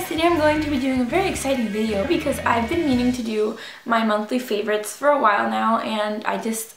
guys, today I'm going to be doing a very exciting video because I've been meaning to do my monthly favorites for a while now, and I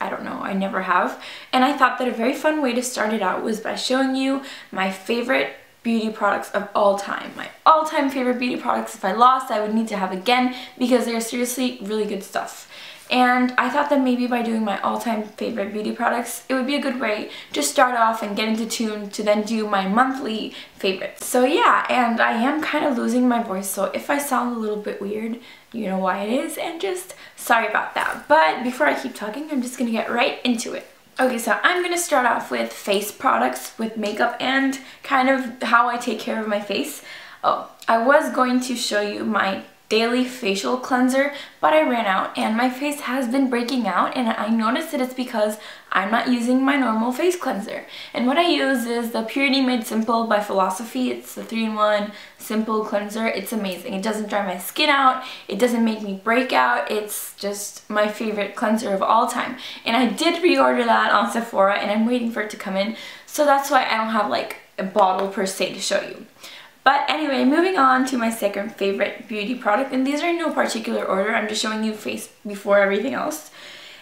don't know, I never have. And I thought that a very fun way to start it out was by showing you my favorite beauty products of all time. My all-time favorite beauty products. If I lost, I would need to have again because they're seriously really good stuff. And I thought that maybe by doing my all-time favorite beauty products, it would be a good way to start off and get into tune to then do my monthly favorites. So yeah, and I am kind of losing my voice, so if I sound a little bit weird, you know why it is, and just sorry about that. But before I keep talking, I'm just gonna get right into it. Okay, so I'm gonna start off with face products, with makeup, and kind of how I take care of my face. Oh, I was going to show you my daily facial cleanser, but I ran out and my face has been breaking out, and I noticed that it's because I'm not using my normal face cleanser. And what I use is the Purity Made Simple by Philosophy. It's the 3-in-1 simple cleanser. It's amazing. It doesn't dry my skin out, it doesn't make me break out. It's just my favorite cleanser of all time. And I did reorder that on Sephora and I'm waiting for it to come in, so that's why I don't have like a bottle per se to show you. But anyway, moving on to my second favorite beauty product, and these are in no particular order, I'm just showing you face before everything else.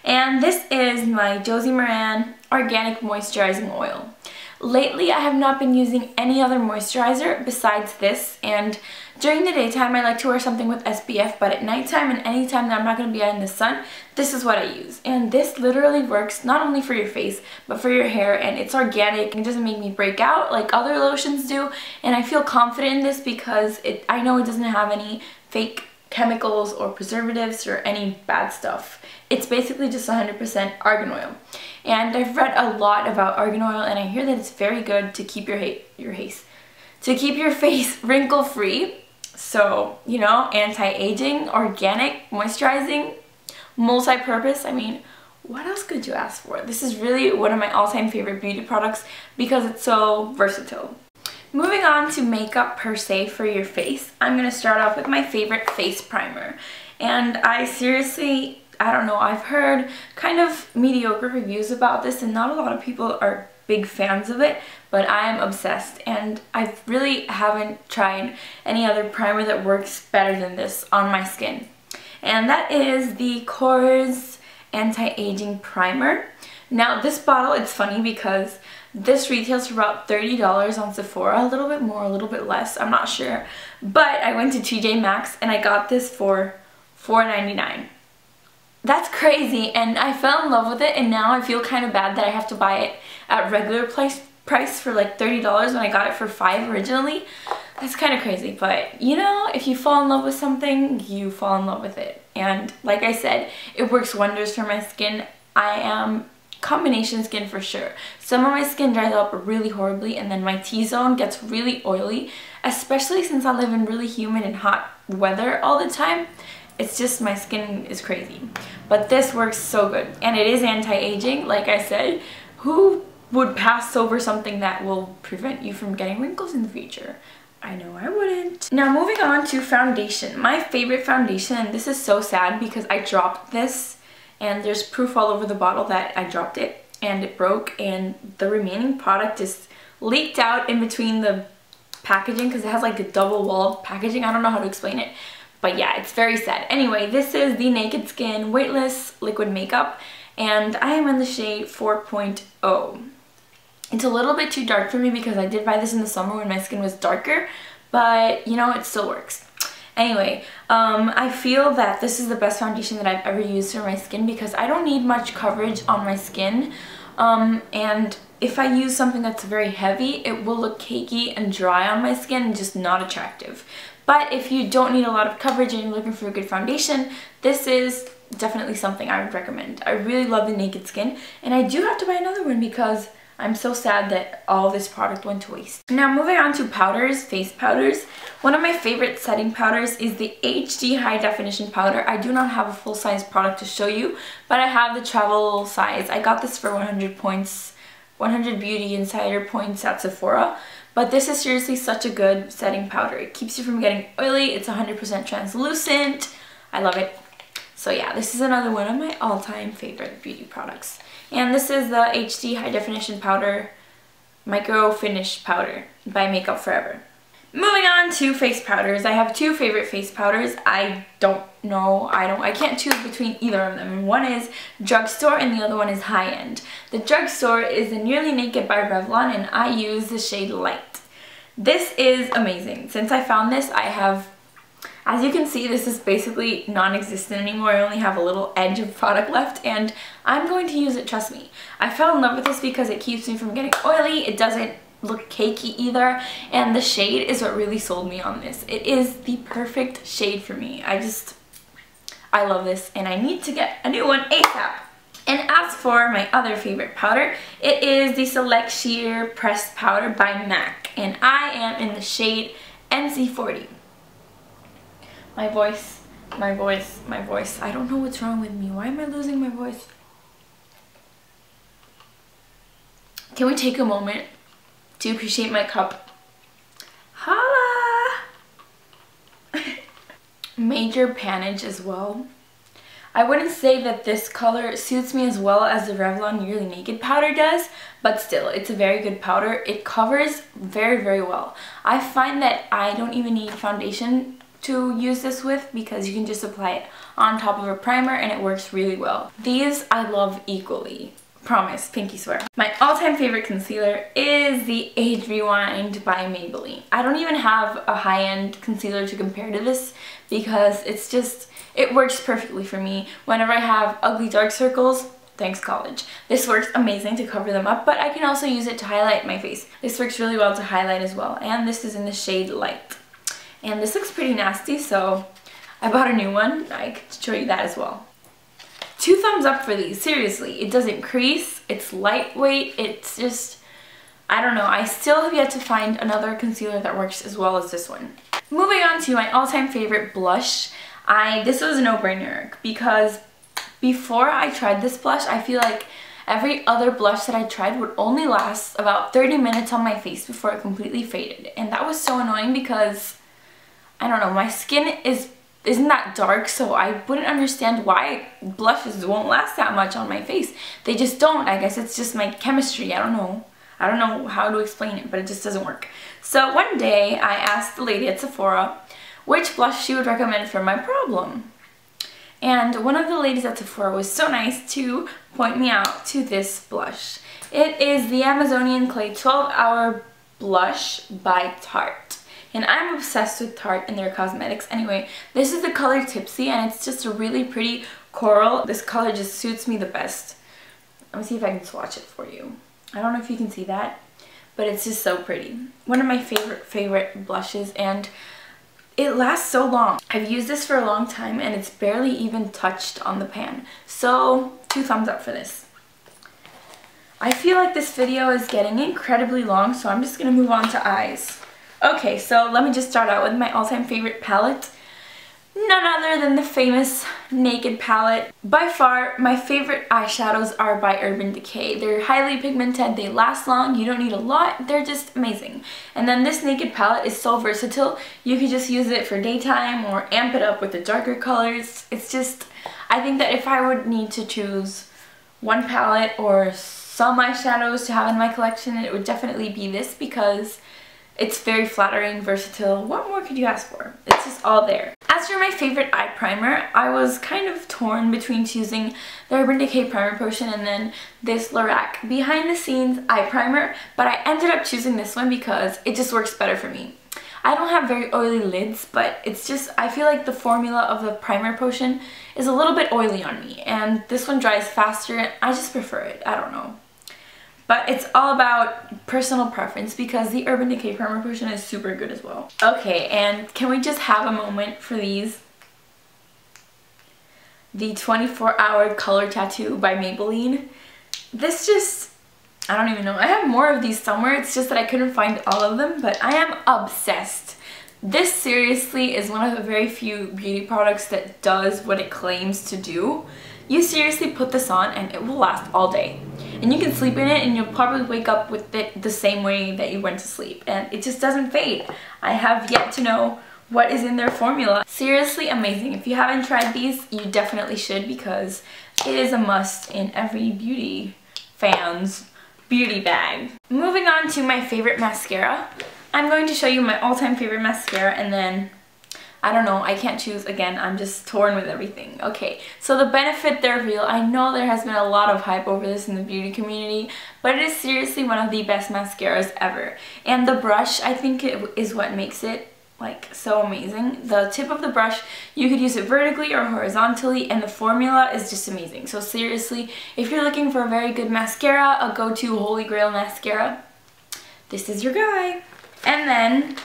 And this is my Josie Maran Organic Moisturizing Oil. Lately, I have not been using any other moisturizer besides this, and during the daytime I like to wear something with SPF, but at nighttime and anytime that I'm not going to be out in the sun, this is what I use. And this literally works not only for your face, but for your hair, and it's organic and it doesn't make me break out like other lotions do, and I feel confident in this because I know it doesn't have any fake chemicals or preservatives or any bad stuff. It's basically just 100% argan oil. And I've read a lot about argan oil, and I hear that it's very good to keep your face wrinkle free. So, you know, anti-aging, organic, moisturizing, multi-purpose. I mean, what else could you ask for? This is really one of my all-time favorite beauty products because it's so versatile. Moving on to makeup per se for your face, I'm going to start off with my favorite face primer. And I don't know, I've heard kind of mediocre reviews about this and not a lot of people are big fans of it, but I am obsessed, and I really haven't tried any other primer that works better than this on my skin. And that is the Korres Anti-Aging Primer. Now this bottle, it's funny because this retails for about $30 on Sephora, a little bit more, a little bit less, I'm not sure. But I went to TJ Maxx and I got this for $4.99. That's crazy, and I fell in love with it, and now I feel kind of bad that I have to buy it at regular price for like $30 when I got it for $5 originally. That's kind of crazy, but you know, if you fall in love with something, you fall in love with it. And like I said, it works wonders for my skin. I am combination skin for sure. Some of my skin dries up really horribly, and then my T-zone gets really oily, especially since I live in really humid and hot weather all the time. It's just, my skin is crazy. But this works so good, and it is anti-aging. Like I said, who would pass over something that will prevent you from getting wrinkles in the future? I know I wouldn't. Now moving on to foundation. My favorite foundation, and this is so sad because I dropped this and there's proof all over the bottle that I dropped it and it broke, and the remaining product just leaked out in between the packaging because it has like a double-walled packaging. I don't know how to explain it. But yeah, it's very sad. Anyway, this is the Naked Skin Weightless Liquid Makeup, and I am in the shade 4.0. It's a little bit too dark for me because I did buy this in the summer when my skin was darker, but you know, it still works. Anyway, I feel that this is the best foundation that I've ever used for my skin because I don't need much coverage on my skin, and if I use something that's very heavy, it will look cakey and dry on my skin and just not attractive. But if you don't need a lot of coverage and you're looking for a good foundation, this is definitely something I would recommend. I really love the Naked Skin, and I do have to buy another one because I'm so sad that all this product went to waste. Now moving on to powders, face powders. One of my favorite setting powders is the HD High Definition Powder. I do not have a full-size product to show you, but I have the travel size. I got this for 100 points, 100 Beauty Insider points at Sephora. But this is seriously such a good setting powder. It keeps you from getting oily. It's 100% translucent. I love it. So yeah, this is another one of my all-time favorite beauty products. And this is the HD High Definition Powder Micro Finish Powder by Makeup Forever. Moving on to face powders. I have two favorite face powders. I can't choose between either of them. One is drugstore and the other one is high-end. The drugstore is the Nearly Naked by Revlon and I use the shade Light. This is amazing. Since I found this, I have, as you can see, this is basically non-existent anymore. I only have a little edge of product left and I'm going to use it, trust me. I fell in love with this because it keeps me from getting oily. It doesn't look cakey either, and the shade is what really sold me on this. It is the perfect shade for me. I love this and I need to get a new one ASAP. And as for my other favorite powder, it is the Select Sheer Pressed Powder by m.a.c, and I am in the shade NC40. My voice, I don't know what's wrong with me. Why am I losing my voice? Can we take a moment to appreciate my cup? Holla! Major panage as well. I wouldn't say that this color suits me as well as the Revlon Nearly Naked powder does, but still, it's a very good powder. It covers very, very well. I find that I don't even need foundation to use this with because you can just apply it on top of a primer and it works really well. These I love equally. Promise, pinky swear. My all-time favorite concealer is the Age Rewind by Maybelline. I don't even have a high-end concealer to compare to this because it works perfectly for me. Whenever I have ugly dark circles, thanks college, this works amazing to cover them up, but I can also use it to highlight my face. This works really well to highlight as well, and this is in the shade Light. And this looks pretty nasty, so I bought a new one. I could show you that as well. 2 thumbs up for these, seriously. It doesn't crease, it's lightweight, it's just, I don't know. I still have yet to find another concealer that works as well as this one. Moving on to my all-time favorite blush. This was a no-brainer because before I tried this blush, I feel like every other blush that I tried would only last about 30 minutes on my face before it completely faded. And that was so annoying because, I don't know, my skin isn't that dark, so I wouldn't understand why blushes won't last that much on my face. They just don't. I guess it's just my chemistry. I don't know how to explain it, but it just doesn't work. So one day I asked the lady at Sephora which blush she would recommend for my problem. And one of the ladies at Sephora was so nice to point me out to this blush. It is the Amazonian Clay 12-Hour Blush by Tarte. And I'm obsessed with Tarte and their cosmetics. Anyway, this is the color Tipsy and it's just a really pretty coral. This color just suits me the best. Let me see if I can swatch it for you. I don't know if you can see that, but it's just so pretty. One of my favorite blushes, and it lasts so long. I've used this for a long time and it's barely even touched on the pan. So 2 thumbs up for this. I feel like this video is getting incredibly long, so I'm just gonna move on to eyes. Okay, so let me just start out with my all-time favorite palette. None other than the famous Naked palette. By far, my favorite eyeshadows are by Urban Decay. They're highly pigmented, they last long, you don't need a lot, they're just amazing. And then this Naked palette is so versatile. You could just use it for daytime or amp it up with the darker colors. It's just, I think that if I would need to choose one palette or some eyeshadows to have in my collection, it would definitely be this because it's very flattering, versatile. What more could you ask for? It's just all there. As for my favorite eye primer, I was kind of torn between choosing the Urban Decay Primer Potion and then this Lorac Behind the Scenes Eye Primer, but I ended up choosing this one because it just works better for me. I don't have very oily lids, but it's just, I feel like the formula of the Primer Potion is a little bit oily on me, and this one dries faster and I just prefer it. I don't know. But it's all about personal preference because the Urban Decay Primer Potion is super good as well. Okay, and can we just have a moment for these? The 24-Hour Color Tattoo by Maybelline. This just, I don't even know. I have more of these somewhere. It's just that I couldn't find all of them, but I am obsessed. This seriously is one of the very few beauty products that does what it claims to do. You seriously put this on and it will last all day. And you can sleep in it and you'll probably wake up with it the same way that you went to sleep. And it just doesn't fade. I have yet to know what is in their formula. Seriously amazing. If you haven't tried these, you definitely should because it is a must in every beauty fan's beauty bag. Moving on to my favorite mascara. I'm going to show you my all-time favorite mascara, and then I don't know, I can't choose again. I'm just torn with everything. Okay, so the Benefit, they're real. I know there has been a lot of hype over this in the beauty community, but it is seriously one of the best mascaras ever. And the brush, I think it is what makes it like so amazing. The tip of the brush, you could use it vertically or horizontally, and the formula is just amazing. So seriously, if you're looking for a very good mascara, a go-to holy grail mascara, this is your guy. And then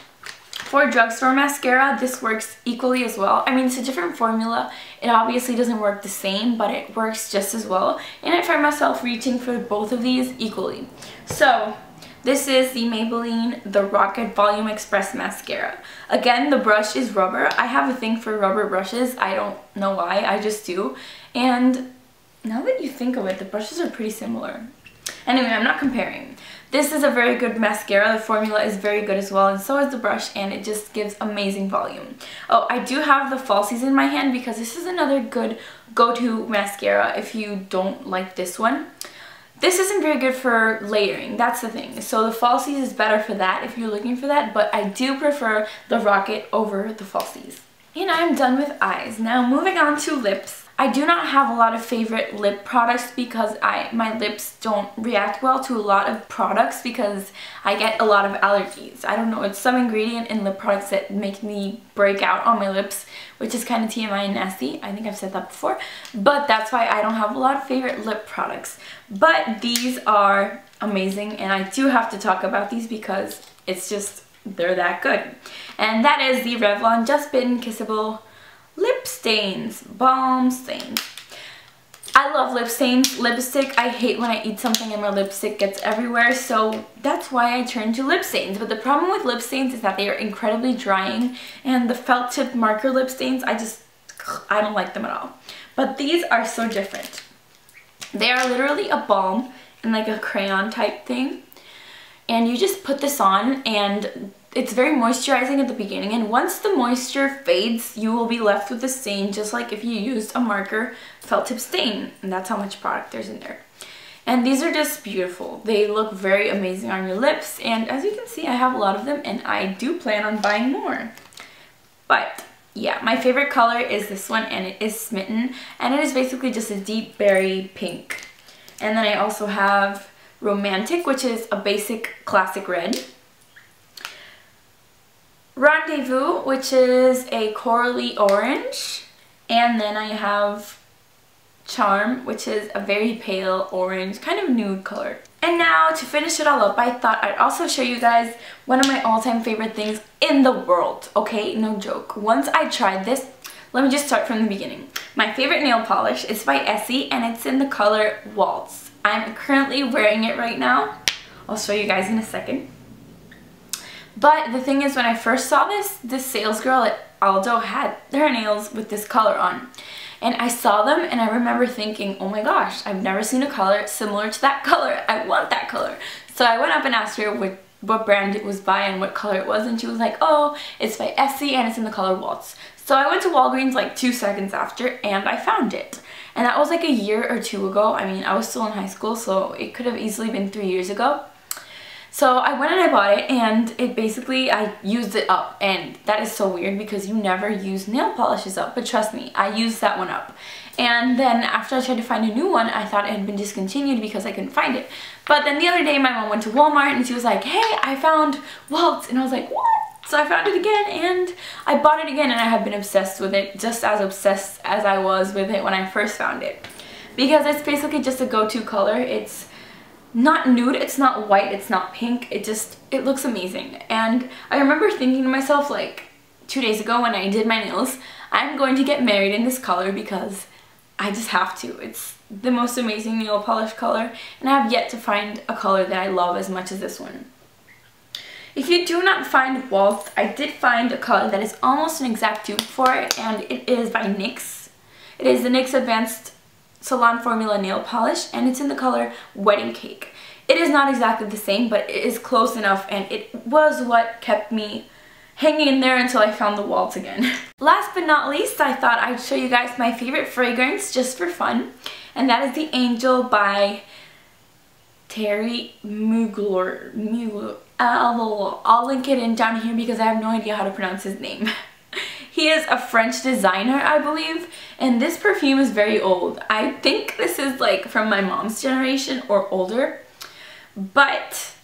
for drugstore mascara, this works equally as well. I mean, it's a different formula. It obviously doesn't work the same, but it works just as well. And I find myself reaching for both of these equally. So this is the Maybelline The Rocket Volume Express Mascara. Again, the brush is rubber. I have a thing for rubber brushes. I don't know why, I just do. And now that you think of it, the brushes are pretty similar. Anyway, I'm not comparing. This is a very good mascara. The formula is very good as well, and so is the brush, and it just gives amazing volume. Oh, I do have the falsies in my hand because this is another good go-to mascara if you don't like this one. This isn't very good for layering, that's the thing. So the falsies is better for that if you're looking for that, but I do prefer the Rocket over the falsies. And I'm done with eyes. Now moving on to lips. I do not have a lot of favorite lip products because my lips don't react well to a lot of products because I get a lot of allergies. I don't know, it's some ingredient in lip products that make me break out on my lips, which is kind of TMI and nasty. I think I've said that before, but that's why I don't have a lot of favorite lip products. But these are amazing, and I do have to talk about these because it's just, they're that good. And that is the Revlon Just Bitten Kissable Lip Stains, Balm Stains. I love lip stains. Lipstick, I hate when I eat something and my lipstick gets everywhere, so that's why I turn to lip stains. But the problem with lip stains is that they are incredibly drying, and the felt tip marker lip stains, I don't like them at all. But these are so different. They are literally a balm and like a crayon type thing, and you just put this on, and it's very moisturizing at the beginning, and once the moisture fades, you will be left with the stain, just like if you used a marker felt tip stain, and that's how much product there's in there. And these are just beautiful. They look very amazing on your lips, and as you can see, I have a lot of them, and I do plan on buying more. But yeah, my favorite color is this one, and it is Smitten, and it is basically just a deep berry pink. And then I also have Romantic, which is a basic classic red. Rendezvous, which is a corally orange, and then I have Charm, which is a very pale orange, kind of nude color. And now to finish it all up, I thought I'd also show you guys one of my all-time favorite things in the world, okay? No joke. Once I tried this, let me just start from the beginning. My favorite nail polish is by m.a.c, and it's in the color Waltz. I'm currently wearing it right now. I'll show you guys in a second. But the thing is, when I first saw this sales girl at Aldo had her nails with this color on. And I saw them, and I remember thinking, oh my gosh, I've never seen a color similar to that color. I want that color. So I went up and asked her what brand it was by and what color it was, and she was like, oh, it's by m.a.c and it's in the color Waltz. So I went to Walgreens like 2 seconds after, and I found it. And that was like a year or two ago. I mean, I was still in high school, so it could have easily been 3 years ago. So I went and I bought it, and it basically, I used it up, and that is so weird because you never use nail polishes up, but trust me, I used that one up. And then after I tried to find a new one, I thought it had been discontinued because I couldn't find it. But then the other day my mom went to Walmart and she was like, hey, I found Waltz, and I was like, what? So I found it again, and I bought it again, and I have been obsessed with it, just as obsessed as I was with it when I first found it. Because it's basically just a go-to color. It's not nude, it's not white, it's not pink, it looks amazing. And I remember thinking to myself like 2 days ago when I did my nails, I'm going to get married in this color because I just have to. It's the most amazing nail polish color, and I have yet to find a color that I love as much as this one. If you do not find Waltz, I did find a color that is almost an exact dupe for it, and it is by NYX. It is the NYX Advanced Salon Formula Nail Polish, and it's in the color Wedding Cake. It is not exactly the same, but it is close enough, and it was what kept me hanging in there until I found the Waltz again. Last but not least, I thought I'd show you guys my favorite fragrance just for fun, and that is the Angel by Terry Mugler. I'll link it in down here because I have no idea how to pronounce his name. He is a French designer, I believe, and this perfume is very old. I think this is like from my mom's generation or older, but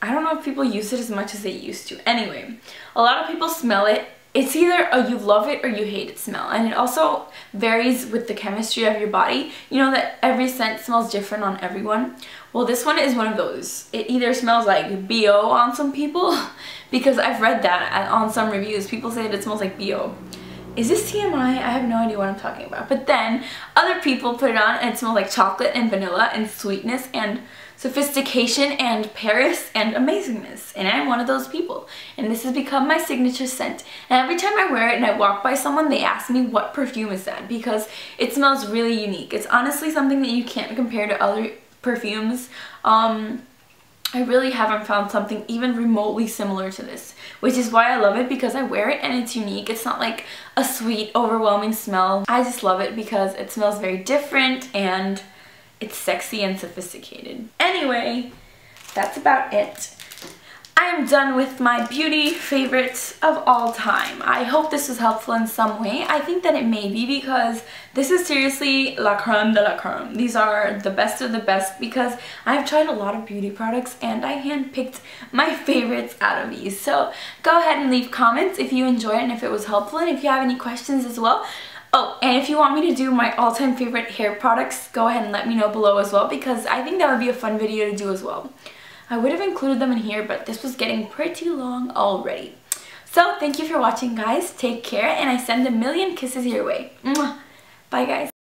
I don't know if people use it as much as they used to. Anyway, a lot of people smell it. It's either a you love it or you hate it smell, and it also varies with the chemistry of your body. You know that every scent smells different on everyone. Well, this one is one of those. It either smells like BO on some people, because I've read that on some reviews. People say that it smells like BO. Is this TMI? I have no idea what I'm talking about. But then other people put it on and it smells like chocolate and vanilla and sweetness and sophistication and Paris and amazingness, and I'm one of those people, and this has become my signature scent. And every time I wear it and I walk by someone, they ask me what perfume is that, because it smells really unique. It's honestly something that you can't compare to other perfumes. I really haven't found something even remotely similar to this, which is why I love it, because I wear it and it's unique. It's not like a sweet, overwhelming smell. I just love it because it smells very different and it's sexy and sophisticated. Anyway, that's about it. I am done with my beauty favorites of all time. I hope this was helpful in some way. I think that it may be, because this is seriously la creme de la creme. These are the best of the best, because I've tried a lot of beauty products and I handpicked my favorites out of these. So go ahead and leave comments if you enjoy it and if it was helpful, and if you have any questions as well. Oh, and if you want me to do my all-time favorite hair products, go ahead and let me know below as well, because I think that would be a fun video to do as well. I would have included them in here, but this was getting pretty long already. So thank you for watching, guys. Take care, and I send a million kisses your way. Mwah. Bye, guys.